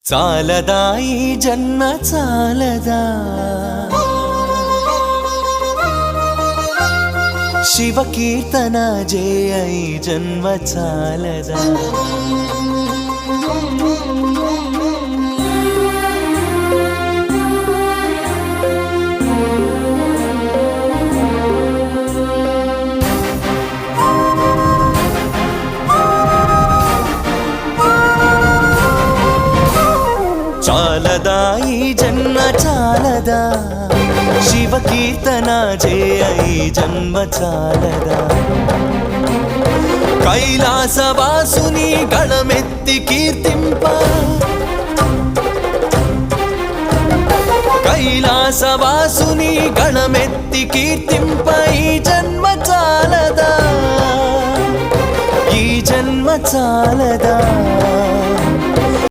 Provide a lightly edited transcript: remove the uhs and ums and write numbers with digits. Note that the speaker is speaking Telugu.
చాలదా ఈ జన్మ చాలదా శివ కీర్తన జయ ఈ జన్మ చాలదా చాలదా ఈ జన్మ చాలదా శివ కీర్తన జయ ఈ జన్మ చాలదా కైలాసవాసుని గళమెత్తి కీర్తింప కైలాసవాసుని గళమెత్తి కీర్తింప ఈ జన్మ చాలదా ఈ జన్మ చాలదా